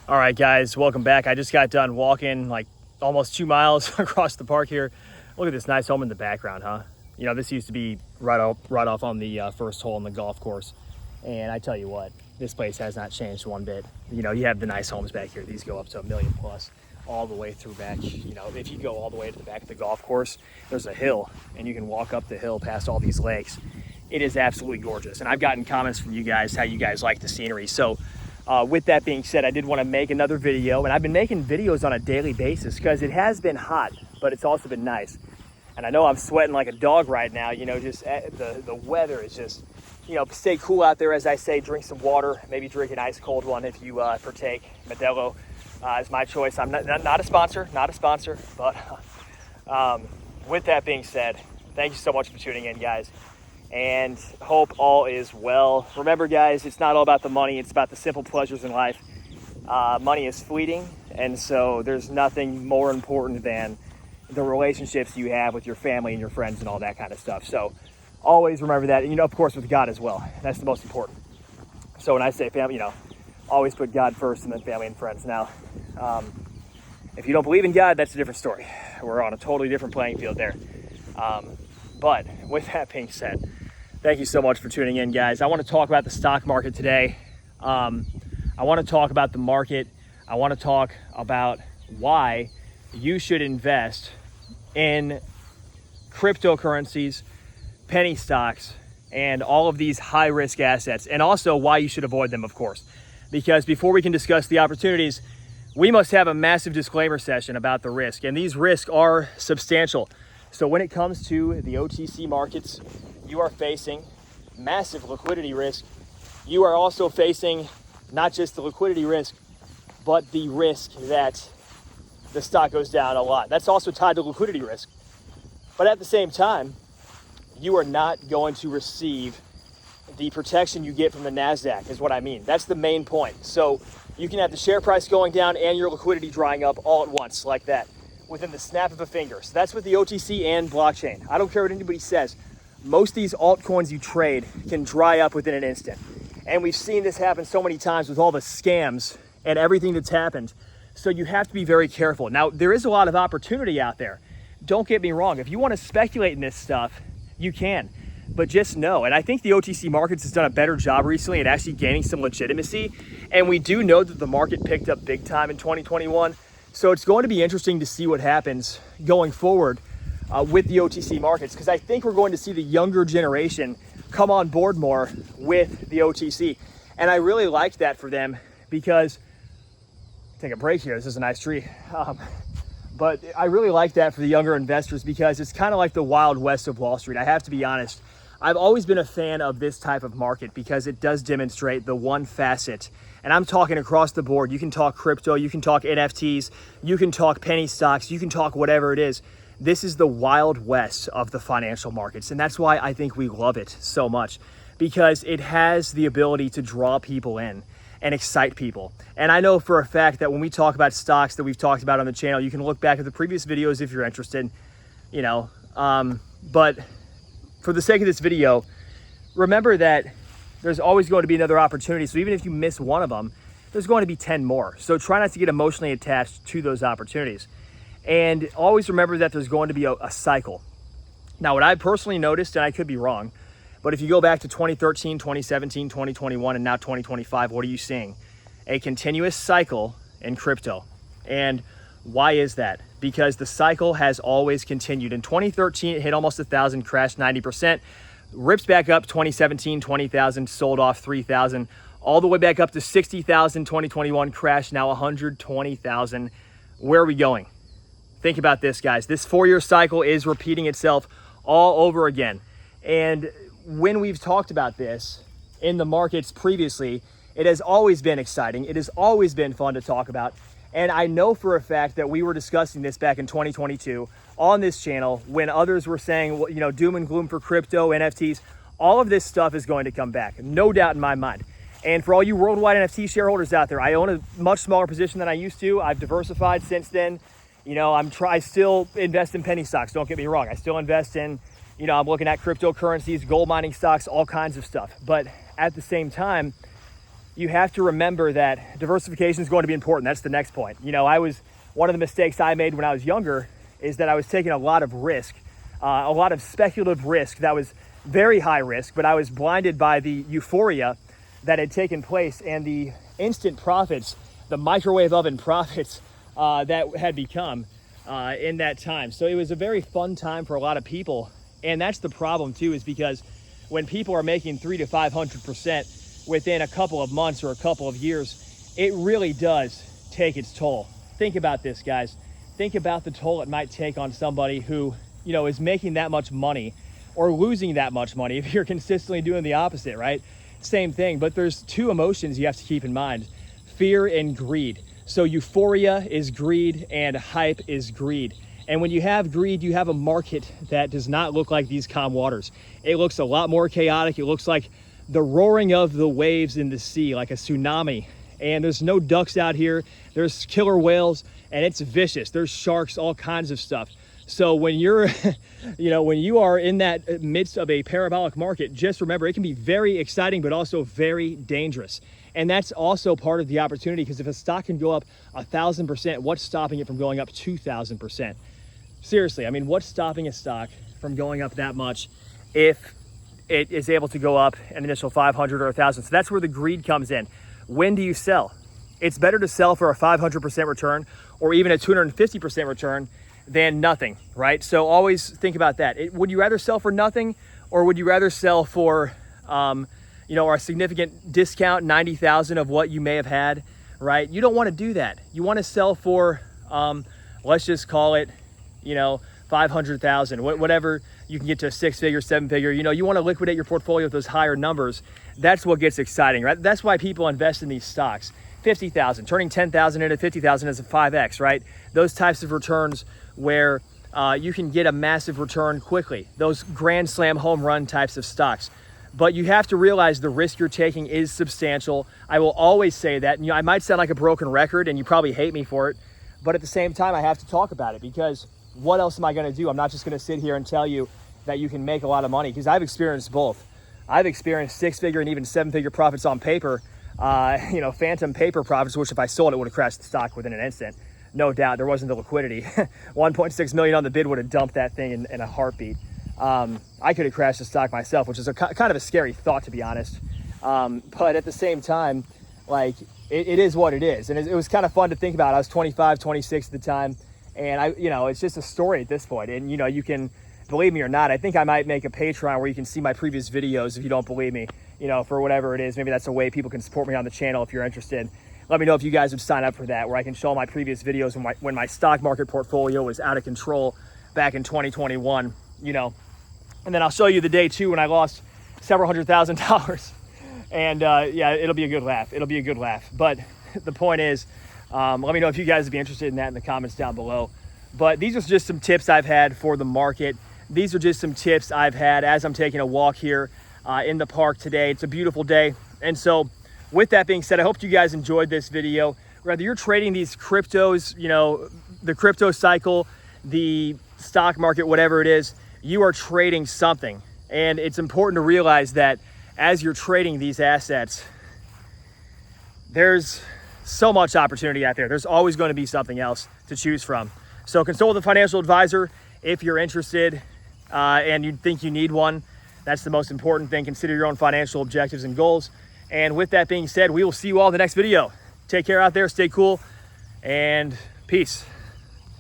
All right, guys, welcome back. I just got done walking like almost 2 miles across the park here. Look at this nice home in the background, huh? You know, this used to be right off on the first hole in the golf course. And I tell you what, this place has not changed one bit. You know, you have the nice homes back here. These go up to $1 million plus all the way through back. You know, if you go all the way to the back of the golf course, there's a hill and you can walk up the hill past all these lakes. It is absolutely gorgeous. And I've gotten comments from you guys how you guys like the scenery. So with that being said, I did want to make another video, and I've been making videos on a daily basis because it has been hot, but it's also been nice. And I know I'm sweating like a dog right now, you know, just the weather is just, you know, stay cool out there. As I say, drink some water, maybe drink an ice cold one if you partake. Modelo is my choice. I'm not a sponsor, but with that being said, thank you so much for tuning in, guys. And hope all is well. Remember, guys, it's not all about the money. It's about the simple pleasures in life. Money is fleeting, and so there's nothing more important than the relationships you have with your family and your friends and all that kind of stuff. So always remember that. And, you know, of course, with God as well. That's the most important. So when I say family, you know, always put God first and then family and friends. Now, if you don't believe in God, that's a different story. We're on a totally different playing field there. But with that being said, thank you so much for tuning in, guys. I want to talk about the stock market today. I want to talk about the market. I want to talk about why you should invest in cryptocurrencies, penny stocks, and all of these high-risk assets, and also why you should avoid them, of course. Because before we can discuss the opportunities, we must have a massive disclaimer session about the risk, and these risks are substantial. So when it comes to the OTC markets, you are facing massive liquidity risk. You are also facing not just the liquidity risk, but the risk that the stock goes down a lot. That's also tied to liquidity risk. But at the same time, you are not going to receive the protection you get from the NASDAQ, is what I mean. That's the main point. So you can have the share price going down and your liquidity drying up all at once like that, within the snap of a finger. So that's with the OTC and blockchain. I don't care what anybody says. Most of these altcoins you trade can dry up within an instant. And we've seen this happen so many times with all the scams and everything that's happened. So you have to be very careful. Now, there is a lot of opportunity out there. Don't get me wrong. If you want to speculate in this stuff, you can. But just know, and I think the OTC markets has done a better job recently at actually gaining some legitimacy. And we do know that the market picked up big time in 2021. So it's going to be interesting to see what happens going forward with the OTC markets, because I think we're going to see the younger generation come on board more with the OTC. And I really like that for them because, take a break here, this is a nice tree. But I really like that for the younger investors because it's kind of like the Wild West of Wall Street. I have to be honest. I've always been a fan of this type of market because it does demonstrate the one facet. And I'm talking across the board. You can talk crypto, you can talk NFTs, you can talk penny stocks, you can talk whatever it is. This is the Wild West of the financial markets. And that's why I think we love it so much, because it has the ability to draw people in and excite people. And I know for a fact that when we talk about stocks that we've talked about on the channel, you can look back at the previous videos if you're interested, you know, but for the sake of this video, remember that there's always going to be another opportunity. So even if you miss one of them, there's going to be 10 more. So try not to get emotionally attached to those opportunities. And always remember that there's going to be a cycle. Now, what I personally noticed, and I could be wrong, but if you go back to 2013, 2017, 2021, and now 2025, what are you seeing? A continuous cycle in crypto. And why is that? Because the cycle has always continued. In 2013, it hit almost 1,000, crashed 90%, rips back up 2017, 20,000, sold off 3,000, all the way back up to 60,000, 2021, crashed now 120,000. Where are we going? Think about this, guys. This 4-year cycle is repeating itself all over again. And when we've talked about this in the markets previously, it has always been exciting. It has always been fun to talk about. And I know for a fact that we were discussing this back in 2022 on this channel when others were saying, you know, doom and gloom for crypto, NFTs. All of this stuff is going to come back, no doubt in my mind. And for all you worldwide NFT shareholders out there, I own a much smaller position than I used to. I've diversified since then. You know, I still invest in penny stocks. Don't get me wrong. I still invest in, you know, I'm looking at cryptocurrencies, gold mining stocks, all kinds of stuff. But at the same time, you have to remember that diversification is going to be important. That's the next point. You know, one of the mistakes I made when I was younger is that I was taking a lot of risk, a lot of speculative risk that was very high risk, but I was blinded by the euphoria that had taken place and the instant profits, the microwave oven profits that had become in that time. So it was a very fun time for a lot of people. And that's the problem too, is because when people are making 300 to 500% within a couple of months or a couple of years, it really does take its toll. Think about this, guys. Think about the toll it might take on somebody who, you know, is making that much money or losing that much money if you're consistently doing the opposite, right? Same thing, but there's two emotions you have to keep in mind: fear and greed. So euphoria is greed and hype is greed. And when you have greed, you have a market that does not look like these calm waters. It looks a lot more chaotic. It looks like the roaring of the waves in the sea, like a tsunami. And there's no ducks out here. There's killer whales, and it's vicious. There's sharks, all kinds of stuff. So when you're, when you are in that midst of a parabolic market, just remember it can be very exciting, but also very dangerous. And that's also part of the opportunity, because if a stock can go up 1,000%, what's stopping it from going up 2,000%? Seriously, I mean, what's stopping a stock from going up that much if it is able to go up an initial 500 or 1,000? So that's where the greed comes in. When do you sell? It's better to sell for a 500% return or even a 250% return than nothing, right? So always think about that. Would you rather sell for nothing, or would you rather sell for, a significant discount, 90,000 of what you may have had, right? You don't want to do that. You want to sell for, let's just call it, 500,000, whatever you can get to a 6-figure, 7-figure. You want to liquidate your portfolio with those higher numbers. That's what gets exciting, right? That's why people invest in these stocks. 50,000, turning 10,000 into 50,000 is a 5x, right? Those types of returns where you can get a massive return quickly. Those grand slam home run types of stocks. But you have to realize the risk you're taking is substantial. I will always say that. I might sound like a broken record, and you probably hate me for it, but at the same time, I have to talk about it, because what else am I going to do? I'm not just going to sit here and tell you that you can make a lot of money, because I've experienced both. I've experienced 6-figure and even 7-figure profits on paper, phantom paper profits, which if I sold it would have crashed the stock within an instant. No doubt, there wasn't the liquidity. 1.6 million on the bid would have dumped that thing in a heartbeat. I could have crashed the stock myself, which is kind of a scary thought, to be honest. But at the same time, like, it is what it is. And it was kind of fun to think about. I was 25, 26 at the time. And it's just a story at this point. And, you can believe me or not, I think I might make a Patreon where you can see my previous videos if you don't believe me, for whatever it is. Maybe that's a way people can support me on the channel if you're interested. Let me know if you guys would sign up for that, where I can show my previous videos when my stock market portfolio was out of control back in 2021, And then I'll show you the day too when I lost several $100,000. And it'll be a good laugh. It'll be a good laugh. But the point is, let me know if you guys would be interested in that in the comments down below. But these are just some tips I've had for the market. These are just some tips I've had as I'm taking a walk here in the park today. It's a beautiful day. And so with that being said, I hope you guys enjoyed this video. Whether you're trading these cryptos, the crypto cycle, the stock market, whatever it is, you are trading something. And it's important to realize that as you're trading these assets, there's so much opportunity out there. There's always going to be something else to choose from. So consult with a financial advisor if you're interested and you think you need one. That's the most important thing. Consider your own financial objectives and goals. And with that being said, we will see you all in the next video. Take care out there, stay cool, and peace.